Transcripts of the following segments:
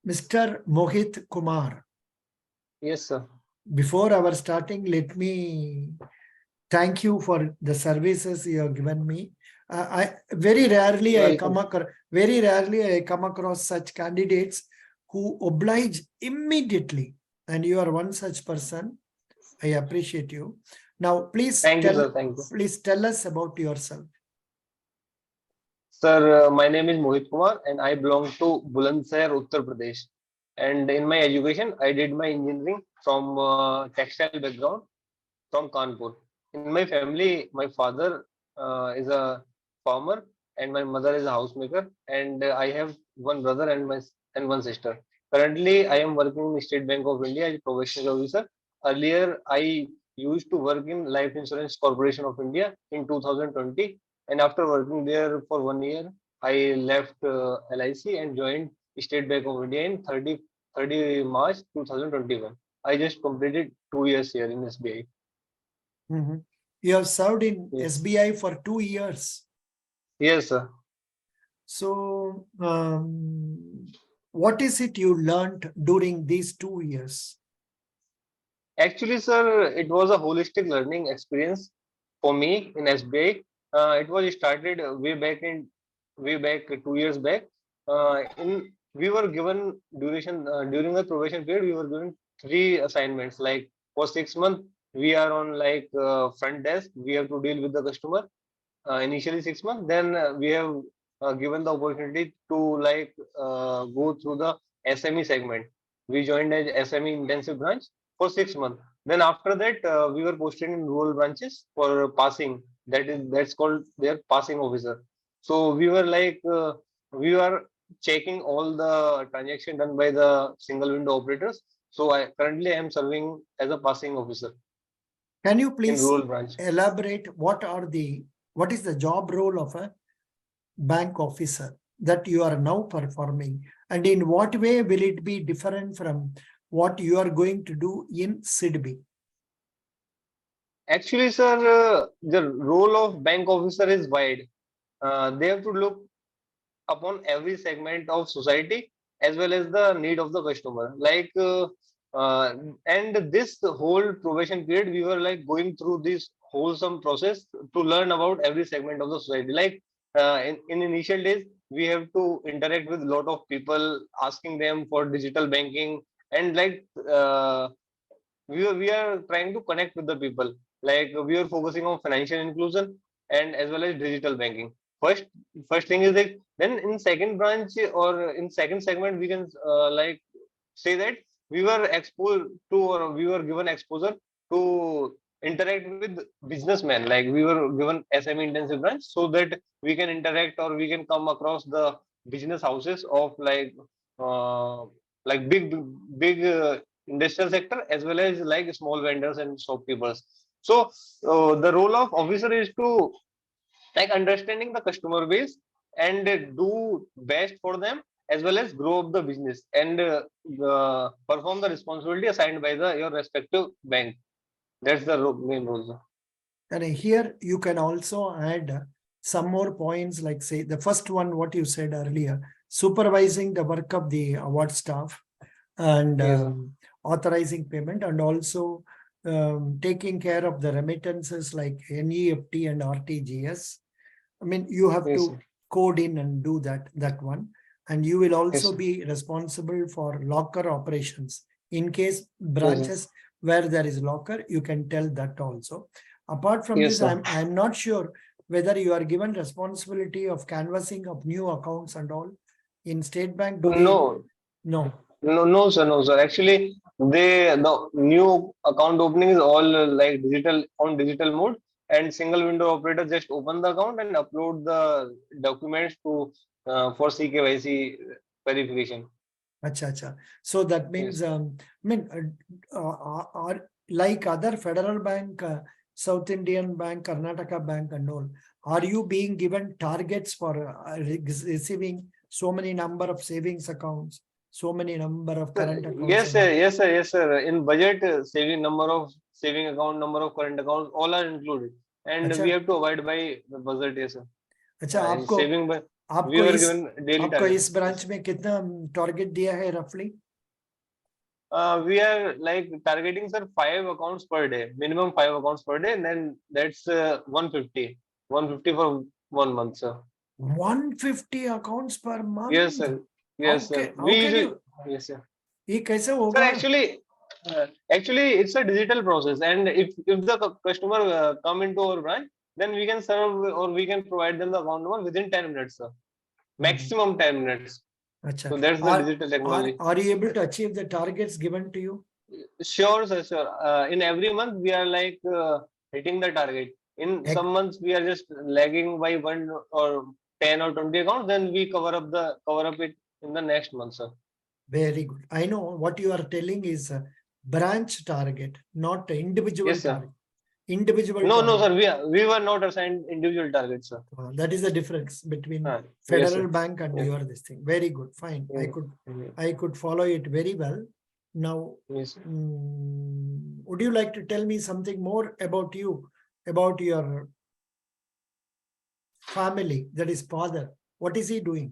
Mr. Mohit Kumar, Yes, sir. before our starting, let me thank you for the services you have given me. I very rarely I Welcome. come across very rarely I come across such candidates who oblige immediately, and you are one such person. I appreciate you. Now, Thank you, sir. Thank you. please tell us about yourself. Sir, my name is Mohit Kumar and I belong to Bulandshahr, Uttar Pradesh. And in my education, I did my engineering from textile background from Kanpur. In my family, my father is a farmer and my mother is a housemaker. And I have one brother and one sister. Currently, I am working in State Bank of India as a professional officer. Earlier, I used to work in Life Insurance Corporation of India in 2020. And after working there for 1 year, I left LIC and joined State Bank of India in 30 March 2021. I just completed 2 years here in SBI. Mhm. You have served in Yes. SBI for 2 years. Yes, sir. So, what is it you learned during these 2 years? Actually, sir, it was a holistic learning experience for me in SBI. It was started way back 2 years back. In we were given duration during the probation period. We were given three assignments. Like for 6 months, we are on like front desk. We have to deal with the customer. Initially 6 months. Then we have given the opportunity to like go through the SME segment. We joined as SME intensive branch for 6 months. Then after that, we were posted in rural branches for passing. That's called their passing officer. So we were checking all the transaction done by the single window operators. So I currently am serving as a passing officer Can you in please rural branch. elaborate what is the job role of a bank officer that you are now performing, and in what way will it be different from what you are going to do in Sidbi? Actually, sir, the role of bank officer is wide. They have to look upon every segment of society as well as the need of the customer. Uh, and this whole probation period, we were like going through this wholesome process to learn about every segment of the society. In initial days, we have to interact with a lot of people, asking them for digital banking, and we are trying to connect with the people. Like we are focusing on financial inclusion and as well as digital banking. First thing is like, then in second branch or in second segment we can say that we were exposed to, or we were given exposure to interact with businessmen. Like we were given SME intensive branch so that we can interact or we can come across the business houses of uh, big industrial sector as well as like small vendors and shopkeepers. So the role of officer is to like understanding the customer base and do best for them as well as grow up the business and perform the responsibility assigned by the your respective bank. That's the main role. And here you can also add some more points, like say the first one, what you said earlier, supervising the work of the award staff and Yes, sir. authorizing payment, and also taking care of the remittances like NEFT and RTGS. I mean, you have Yes, to sir. code in and do that one. And you will Yes, also sir. be responsible for locker operations. In case Yes, sir. branches where there is locker, you can tell that also. Apart from Yes, this, sir. I'm not sure whether you are given responsibility of canvassing of new accounts and all. In State Bank, do they? No, No. no, sir, no, sir. Actually, the new account opening is all like digital on digital mode, and single window operator just open the account and upload the documents to for CKYC verification. Acha, acha. So that Yes. means, are like other federal bank, South Indian Bank, Karnataka Bank and all, are you being given targets for receiving so many number of savings accounts, so many number of current accounts Yes, and sir. all? Yes, sir. Yes, sir. In budget, saving number of saving account, number of current accounts, all are included, and we अच्छा have to abide by the budget. Yes, sir. अच्छा In आपको saving by. We आपको were इस given daily आपको target. इस branch में कितना target दिया है रफली? We are like targeting, sir, 5 accounts per day, minimum 5 accounts per day, and then that's 150 for 1 month, sir. 150 accounts per Yes, month. sir. Yes, sir. How can you? Yes, sir. ये कैसे Sir, होगा? actually, it's a digital process, and if the customer come into our branch, then we can serve or we can provide them the account number within 10 minutes, sir. Maximum 10 minutes. अच्छा. So that's the digital technology. Are you able to achieve the targets given to you? Sure, sir, sure. In every month, we are like hitting the target. In some months, we are just lagging by 1 or 10 or 20 accounts. Then we cover up it in the next month, sir. Very good. I know what you are telling is a branch target, not individual Yes, sir. target. Individual No, target. sir. We were not assigned individual targets, sir. That is the difference between Yes, Federal sir. Bank and Yes. your this thing. Very good. Fine. Mhm. I could follow it very well. Now, Yes. would you like to tell me something more about you, about your family, that is father? What is he doing?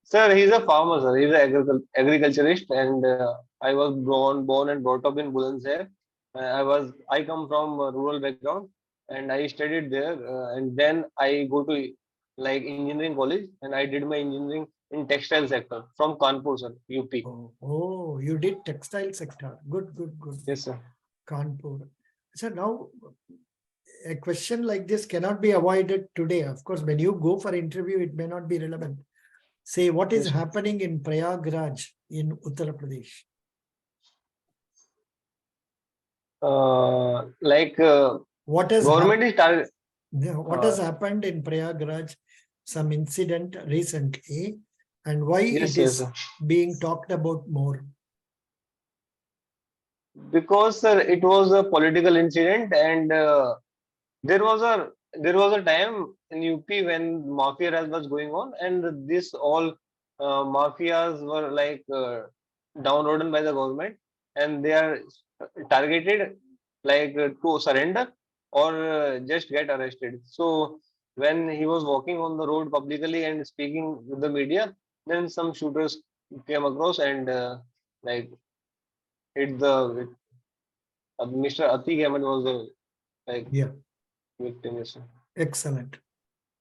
Sir, he's a farmer, sir. He's an agriculturist, and I was born and brought up in Bulandshahr. I come from a rural background, and I studied there, and then I go to like engineering college, and I did my engineering in textile sector from Kanpur, sir, UP. Oh, you did textile sector. Good. Yes, sir. Kanpur. So now, a question like this cannot be avoided today. Of course, when you go for interview, it may not be relevant. Say, what is Yes, sir. happening in Prayagraj in Uttar Pradesh? Like What has government is target. what has happened in Prayagraj? Some incident recently, and why Yes, it yes, is sir. being talked about more? Because, sir, it was a political incident, and there was a time in UP when mafia raj was going on, and this all mafias were like downloaded by the government, and they are targeted like to surrender or just get arrested. So when he was walking on the road publicly and speaking with the media, then some shooters came across and like hit the Mr. Atik Ahmed was the like victim. Yes, sir. Excellent.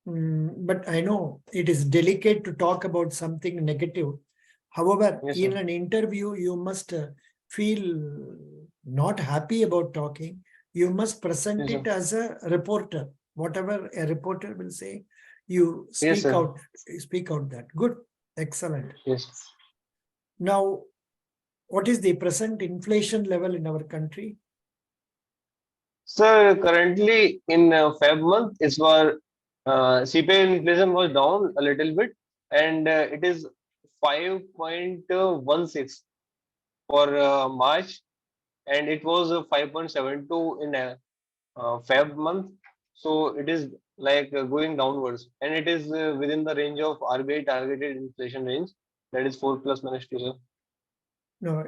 But I know it is delicate to talk about something negative. However, Yes, in sir. an interview, you must feel not happy about talking. You must present Yes, it sir. as a reporter. Whatever a reporter will say, you Yes, speak sir. out. Speak out that. Good. Excellent. Yes. Now, what is the present inflation level in our country? Sir, currently in Feb month, it's for CPI inflation was down a little bit, and it is 5.16 for March, and it was 5.72 in Feb month. So it is like going downwards, and it is within the range of RBI targeted inflation range, that is 4 plus minus 2. Sir. No,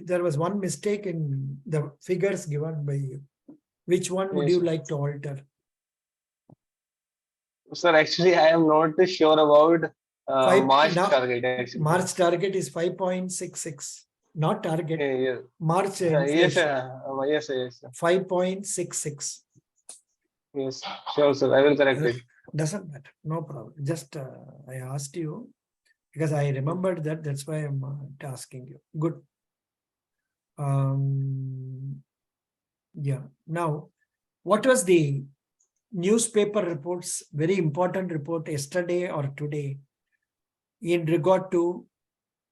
there was one mistake in the figures given by you. Which one would Yes, you sir. like to alter? Sir, actually, I am not sure about March Now, target. Actually, March target is 5.66. Not target. yes, March yes, inflation. yes, yes, 5.66. yes. Sure, sir. I will correct it. Doesn't matter. No problem. Just I asked you because I remembered that. That's why I'm asking you. Good. Yeah. Now, what was the newspaper reports? Very important report yesterday or today in regard to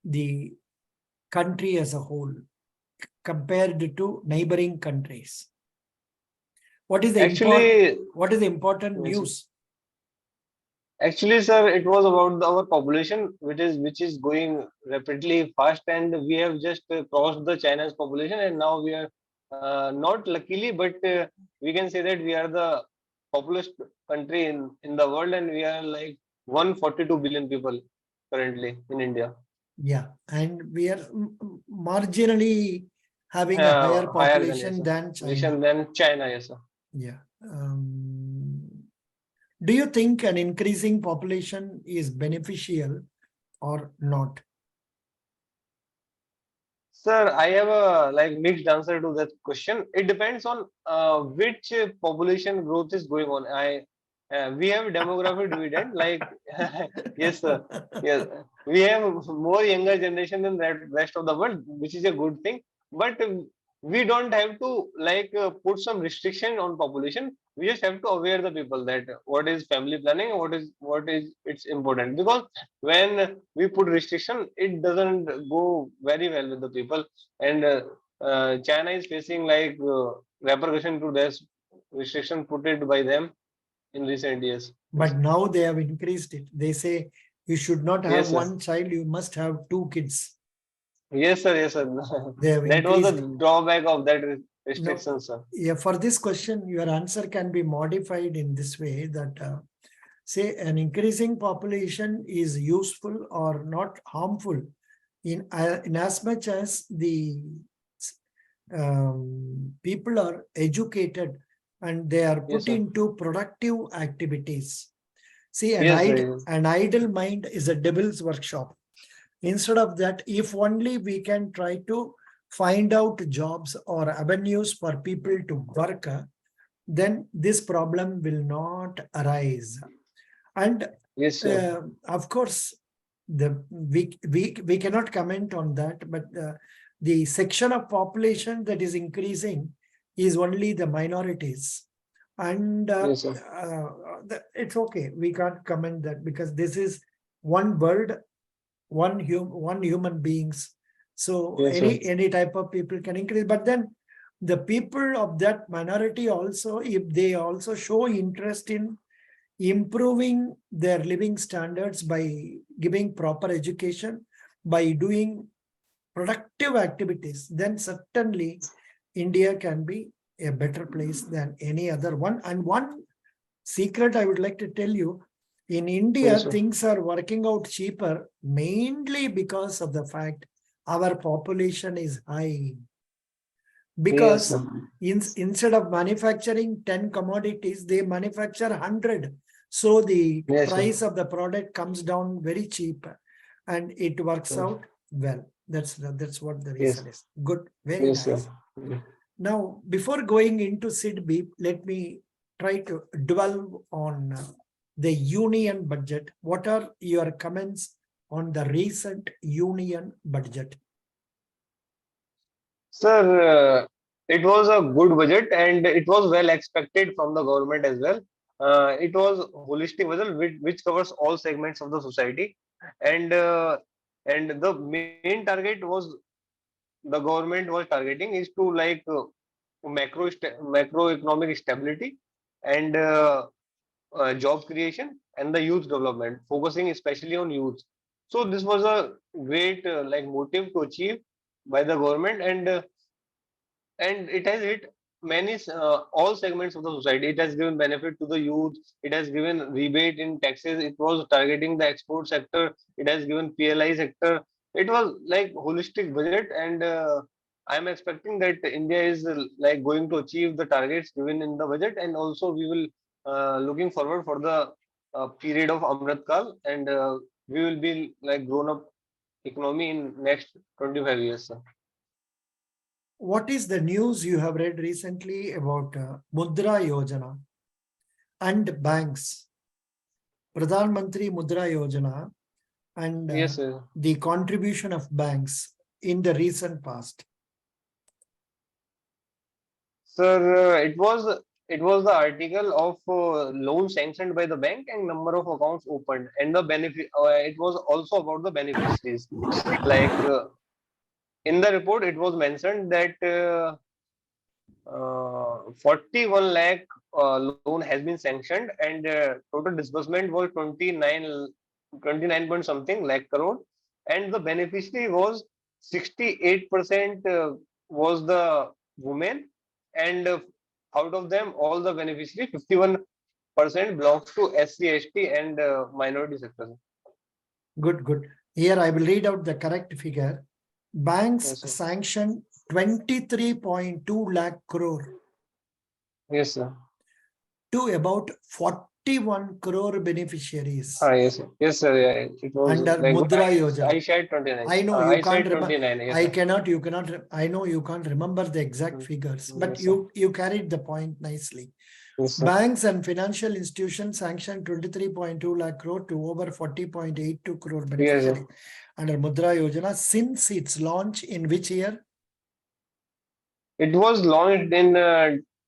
the country as a whole compared to neighboring countries. What is the Actually, important yes, news? actually, sir, it was about our population, which is going rapidly fast, and we have just crossed the China's population, and now we are not luckily, but we can say that we are the populous country in the world, and we are like 142 billion people currently in India. Yeah, and we are marginally having a higher Higher than, yes, population sir. than China. Nation than China, yes, sir. Yeah. Do you think an increasing population is beneficial or not? Sir, I have a like mixed answer to that question. It depends on which population growth is going on. We have demographic dividend, like yes, sir. Yes, we have more younger generation than the rest of the world, which is a good thing. But we don't have to like put some restriction on population. We just have to aware the people that what is family planning, what is it's important, because when we put restriction, it doesn't go very well with the people, and China is facing like repercussion to this restriction put it by them in recent years. Yes, But now they have increased it. They say you should not have yes, sir. one child, you must have two kids. Yes, sir. Yes, sir. They have That was the increased. drawback of that No, restriction, sir. yeah, for this question, your answer can be modified in this way that say an increasing population is useful or not harmful in as much as the people are educated and they are Yes, put sir. into productive activities. See, Yes, sir. Yes. an idle mind is a devil's workshop. Instead of that, if only we can try to find out jobs or avenues for people to work, then this problem will not arise. And Yes, sir. of course, we cannot comment on that, but the section of population that is increasing is only the minorities. And Yes, sir. it's okay. We can't comment that because this is one world, one human beings. So Yes, sir. any type of people can increase, but then the people of that minority also, if they also show interest in improving their living standards by giving proper education, by doing productive activities, then certainly India can be a better place than any other one. And one secret I would like to tell you, in India, Yes, sir. things are working out cheaper mainly because of the fact our population is high. Yes, Because sir. instead of manufacturing 10 commodities, they manufacture 100. So the Yes, sir. price of the product comes down very cheap and it works out well. That's what the Yes. reason is. Good, very Yes, sir. nice. Now, before going into Sidbi, let me try to dwell on the union budget. What are your comments on the recent union budget? Sir, it was a good budget and it was well expected from the government as well. It was holistic budget which covers all segments of the society, and the main target was the government was targeting is to like macroeconomic stability and job creation and the youth development, focusing especially on youth. So this was a great like motive to achieve by the government, and it has hit many all segments of the society. It has given benefit to the youth. It has given rebate in taxes. It was targeting the export sector. It has given PLI sector. It was like holistic budget, and I'm expecting that India is like going to achieve the targets given in the budget, and also we will looking forward for the period of Amrit Kal, and we will be like grown up economy in next 25 years. Sir. What is the news you have read recently about Mudra Yojana and banks? Pradhan Mantri Mudra Yojana and Yes, sir. the contribution of banks in the recent past. Sir, it was the article of loan sanctioned by the bank and number of accounts opened, and the benefit. It was also about the beneficiaries. Like in the report, it was mentioned that 41 lakh loan has been sanctioned, and total disbursement was 29 point something lakh crore, and the beneficiary was 68% was the women, and out of them, all the beneficiary 51% belongs to SC, ST, and minority sector. Good, good. Here I will read out the correct figure. Banks Yes, sir. sanctioned 23.2 lakh crore Yes, sir. to about 51 crore beneficiaries Yes, sir. Yes, sir. Yeah, it was under like Mudra Yojana. I shared 29. I know you I can't said remember. 29. Yes, I sir. cannot, you cannot, I know you can't remember the exact figures, but Yes, sir. you carried the point nicely. Yes, sir. Banks and financial institutions sanctioned 23.2 lakh crore to over 40.82 crore Yes, beneficiaries sir. under Mudra Yojana since its launch in which year? It was launched in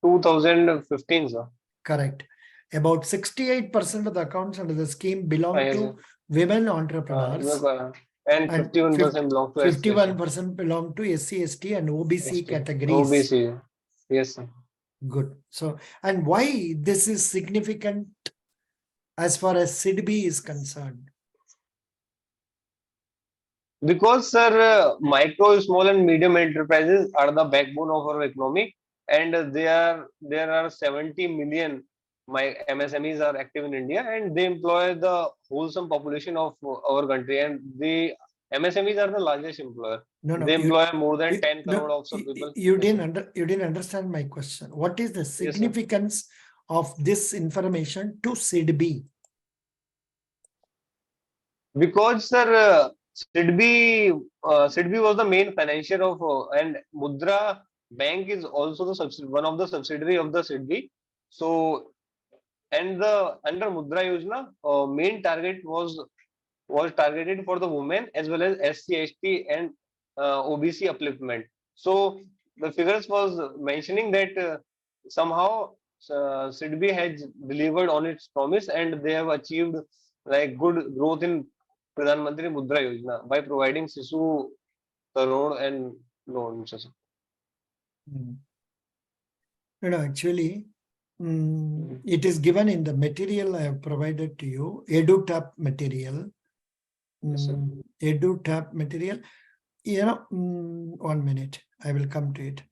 2015, sir. Correct. About 68% of the accounts under the scheme belong Yes, to sir. women entrepreneurs And and 51% belong to SC. 51% belong to SC, ST and OBC ST. categories. OBC. Yes, sir. Good. So, and why this is significant as far as Sidbi is concerned? Because, sir, micro, small, and medium enterprises are the backbone of our economy, and there are 70 million my MSMEs are active in India, and they employ the wholesome population of our country, and the MSMEs are the largest employer. No, no, They employ more than 10 no, crore of some people. you Yes, sir. you didn't understand my question. What is the Yes, sir. significance of this information to Sidbi? Because, sir, Sidbi was the main financier of, and Mudra Bank is also the one of the subsidiary of the Sidbi. So, and the under Mudra Yojana, main target was targeted for the women as well as SC, ST, and OBC upliftment. So, the figures was mentioning that somehow Sidbi has delivered on its promise, and they have achieved like good growth in Pradhan Mantri Mudra Yojana by providing Sisu Tarun and loans. Hmm. Actually, it is given in the material I have provided to you, EduTap material. Yes, sir. EduTap material. 1 minute, I will come to it.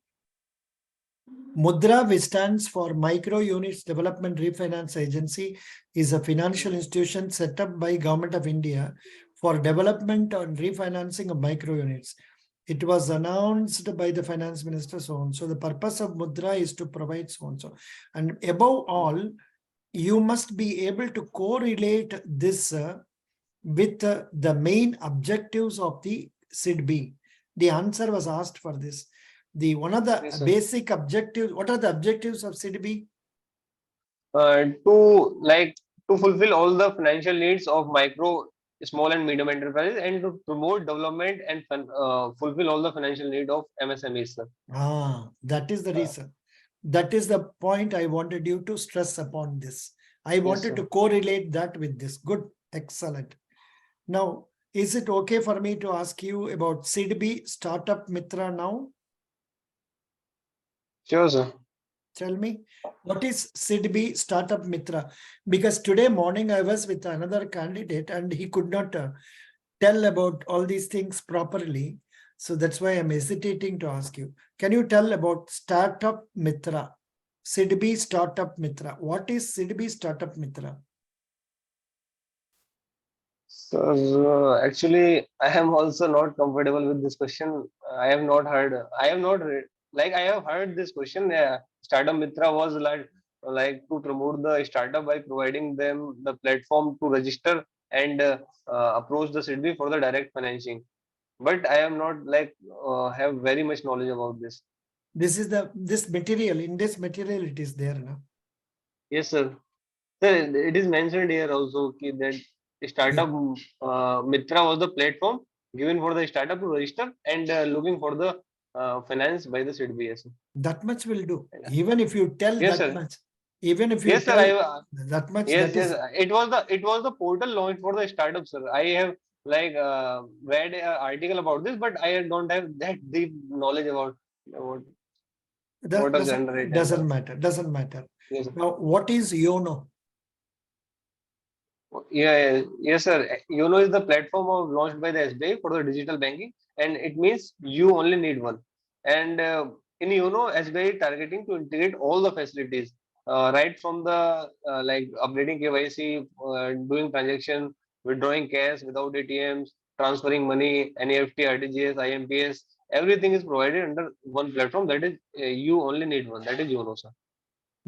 Mudra, which stands for Micro Units Development Refinance Agency, is a financial institution set up by Government of India for development and refinancing of micro units. It was announced by the finance minister so on. So the purpose of Mudra is to provide so on. So, and above all, you must be able to correlate this with the main objectives of the Sidbi. The answer was asked for this. The one of the Yes, sir. basic objectives. What are the objectives of Sidbi? To fulfill all the financial needs of micro, small, and medium enterprises, and to promote development and fulfill all the financial need of MSMEs, sir. That is the reason. That is the point I wanted you to stress upon this. I wanted to correlate that with this. Good, excellent. Now, is it okay for me to ask you about Sidbi Startup Mitra now? Sure, sir. Tell me, what is Sidbi Startup Mitra? Because today morning I was with another candidate and he could not tell about all these things properly. So that's why I'm hesitating to ask you. Can you tell about Startup Mitra? Sidbi Startup Mitra. What is Sidbi Startup Mitra? So actually, I am also not comfortable with this question. I have not heard. I have not read. Like I have heard this question. Startup Mitra was like to promote the startup by providing them the platform to register and approach the city for the direct financing. But I am not like have very much knowledge about this. This is this material. In this material, it is there now. Yes, sir. Sir, it is mentioned here also that startup Mitra was the platform given for the startup to register and looking for the finance by the Sidbi. That much will do. Even if you tell Yes, that sir. much, even if you Yes, sir. tell that much, Yes, that yes. is. It was the portal launched for the startup, sir. I have like read an article about this, but I don't have that deep knowledge about what That was generated. doesn't matter. Doesn't matter. Yes, sir. Now, what is YONO? Yes, sir. YONO is the platform launched by the SBI for the digital banking, and it means you only need one. And in YONO, SBI is targeting to integrate all the facilities, right from the like updating KYC, doing transaction, withdrawing cash without ATMs, transferring money, NEFT, RTGS, IMPS. Everything is provided under one platform. That is, you only need one. That is YONO, sir.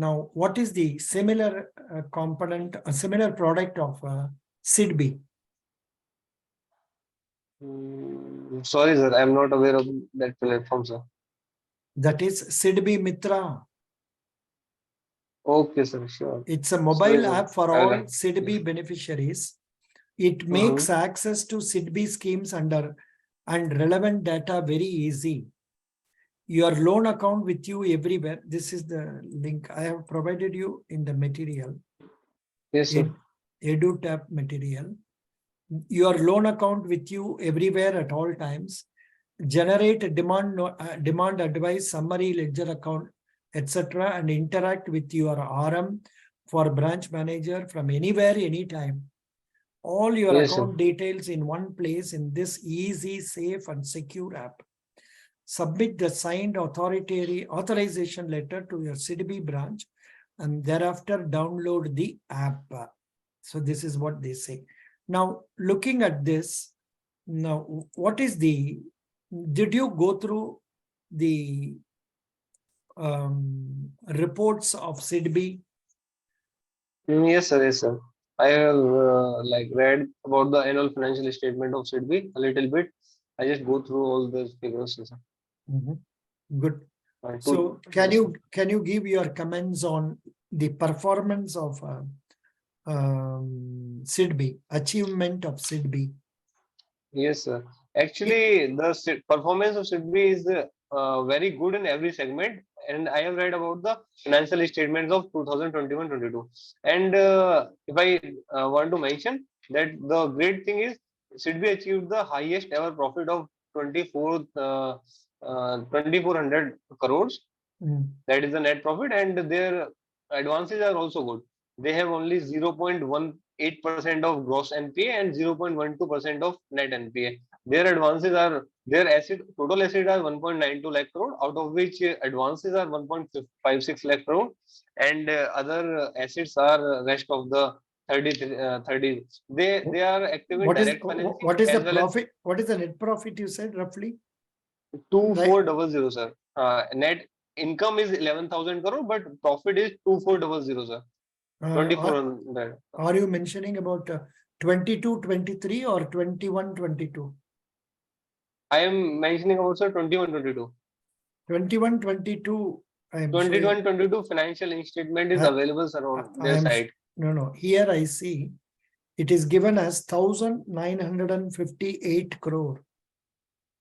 Now, what is the similar component, a similar product of Sidbi? Sorry, sir, I am not aware of that platform, sir. That is Sidbi Mitra. Okay, sir, sure. It's a Sorry, mobile sir. app for I will all have- Sidbi beneficiaries. It makes access to Sidbi schemes and relevant data very easy. Your loan account with you everywhere. This is the link I have provided you in the material, Yes, sir. EduTap material. Your loan account with you everywhere at all times. Generate a demand advice, summary, ledger account, etc., and interact with your RM for branch manager from anywhere, anytime. All your Yes, sir. account details in one place in this easy, safe, and secure app. Submit the signed authorization letter to your Sidbi branch and thereafter download the app. So this is what they say. Now, looking at this, now what is did you go through the reports of Sidbi? Yes, sir. Yes, sir. I have read about the annual financial statement of Sidbi a little bit. I just go through all those figures, sir. Good. I So told- can yes, you sir. can you give your comments on the performance of Sidbi, achievement of Sidbi? Yes, sir. Actually, the performance of Sidbi is very good in every segment, and I have read about the financial statements of 2021-22. And if I want to mention that the great thing is Sidbi achieved the highest ever profit of 2400 crores. That is the net profit, and their advances are also good. They have only 0.18% of gross NPA and 0.12% of net NPA. Their advances are total assets are 1.92 lakh crore, out of which advances are 1.56 lakh crore, and other assets are rest of the 30. They are active in direct financing what is the as well as profit? What is the net profit you said roughly? 2400, sir. Net income is 11,000 crore, but profit is 2400, sir. Uh, 2400. Are you mentioning about 22, 23 or 21, 22? I am mentioning about, sir, 21-22. 21, 22. I am showing. 21-22 financial statement is available, sir, on I their am site. no. Here I see it is given as 1,958 crore.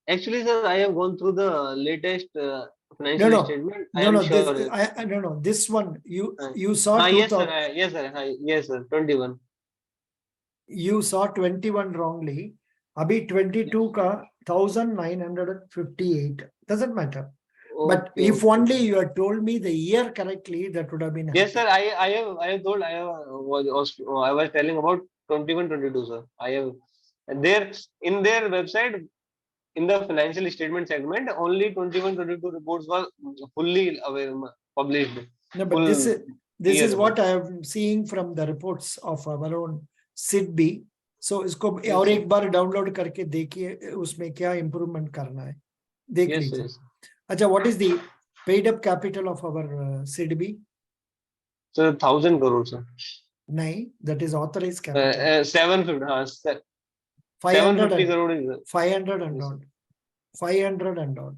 Actually, sir, I have gone through the latest financial No. statement. I No, am no. sure. No. This one you Uh, you saw yes, sir. 2000. Yes, sir. Yes, sir. 21. You saw 21 wrongly. Abhi 22 ka 1,958. Doesn't matter. But Okay, if okay. only you had told me the year correctly, that would have been Yes, happy. sir. I have told I was telling about 21-22, sir. I have there in their website in the financial statement segment only 21-22 reports were fully published. No, but Full this year is what reports. I am seeing from the reports of our own Sidbi. So इसको Yes, और sir. एक बार download करके देखिए उसमें क्या improvement करना है देख Yes, लीजिए. yes. अच्छा, what is the paid up capital of our Sidbi? So 1,000 crores, sir. नहीं, that is authorized capital. 750. 500 750 and crore is 500 and yes, odd. 500 and odd.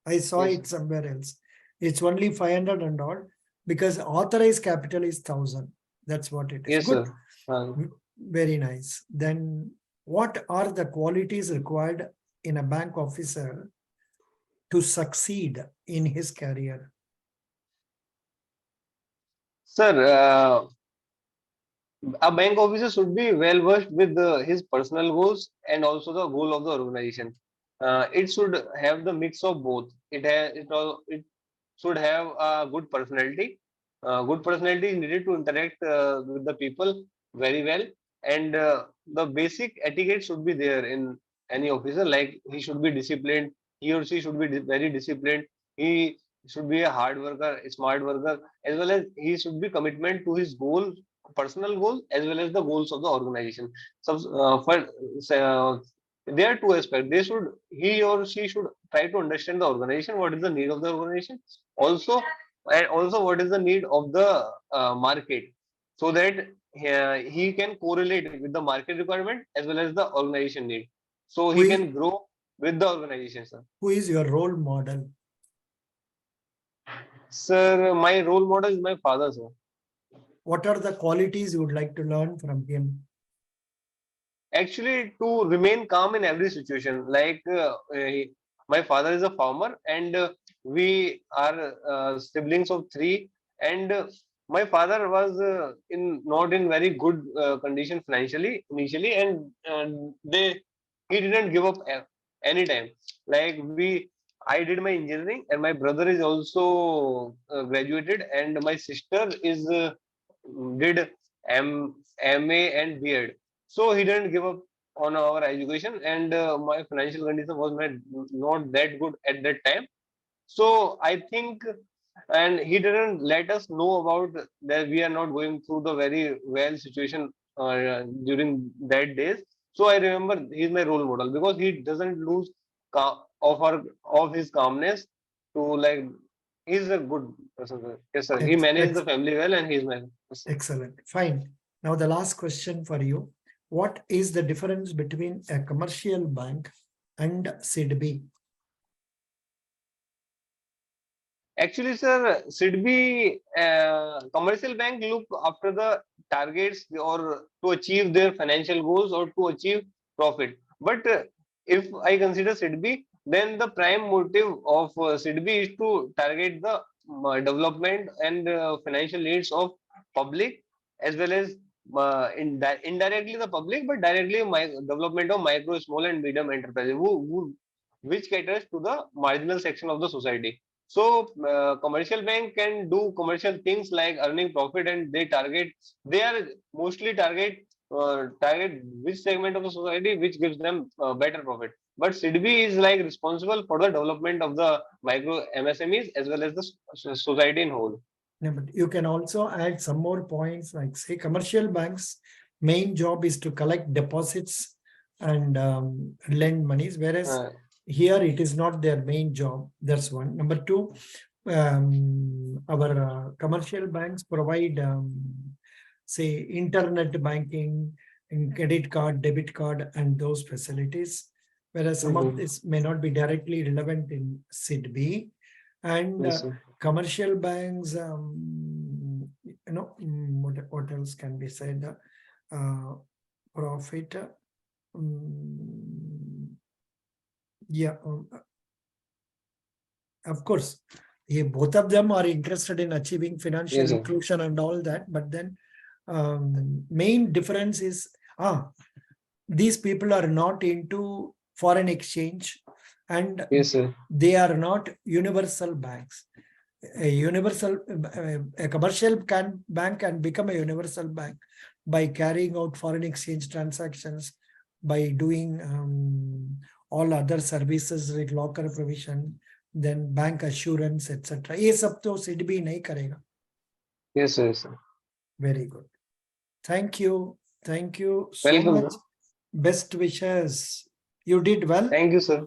I saw yes, it somewhere else. It's only 500 and odd because authorized capital is 1,000. That's what it is. yes, Good. sir. Very nice. Then what are the qualities required in a bank officer to succeed in his career? Sir, a bank officer should be well versed with his personal goals and also the goal of the organization. It should have the mix of both. It should have a good personality. Good personality is needed to interact with the people very well, and the basic etiquette should be there in any officer. Like he should be disciplined. He or she should be very disciplined. He should be a hard worker, a smart worker, as well as he should be commitment to his goal, personal goal, as well as the goals of the organization. So, there are two aspects. He or she should try to understand the organization, what is the need of the organization. Also, and also what is the need of the market, so that he can correlate with the market requirement as well as the organization need, so Who he is can grow with the organization, sir. who is your role model? Sir, my role model is my father, sir. What are the qualities you would like to learn from him? Actually, to remain calm in every situation. Like my father is a farmer, and we are siblings of three. And my father was in not in very good condition financially initially, and they he didn't give up any time. Like I did my engineering, and my brother is also graduated, and my sister is did MA and B.Ed. So he didn't give up on our education, and my financial condition was not that good at that time. So I think, and he didn't let us know about that we are not going through the very well situation during that days. So I remember he's my role model because he doesn't lose of his calmness to like he's a good person. Sir. Yes, sir. He Ex- managed the ex- family well, and he's my person. Excellent. Fine. Now the last question for you. What is the difference between a commercial bank and Sidbi? Actually, sir, Sidbi commercial bank look after the targets or to achieve their financial goals or to achieve profit. But if I consider Sidbi, then the prime motive of Sidbi is to target the development and financial needs of public, as well as indirectly the public, but directly development of micro, small, and medium enterprises, which caters to the marginal section of the society. So commercial bank can do commercial things like earning profit, and they are mostly target which segment of the society which gives them better profit. But SIDBI is like responsible for the development of the micro MSMEs as well as the society in whole. Yeah, but you can also add some more points like say commercial banks main job is to collect deposits and lend monies, whereas Uh, here it is not their main job. That's one. Number two, our commercial banks provide say internet banking and credit card, debit card, and those facilities, whereas some of mhm. this may not be directly relevant in SIDB. And Yes, sir. commercial banks, what else can be said? Profit. Yeah, of course, both of them are interested in achieving financial Yes, sir. inclusion and all that, but then main difference is these people are not into foreign exchange, and Yes, sir. they are not universal banks. A commercial bank can become a universal bank by carrying out foreign exchange transactions, by doing all other services like locker provision, then bank assurance, etc. ये सब तो सिडबी नहीं करेगा. Yes, sir. Yes, sir. Very good. Thank you so Welcome, much. sir. Best wishes. You did well. Thank you, sir.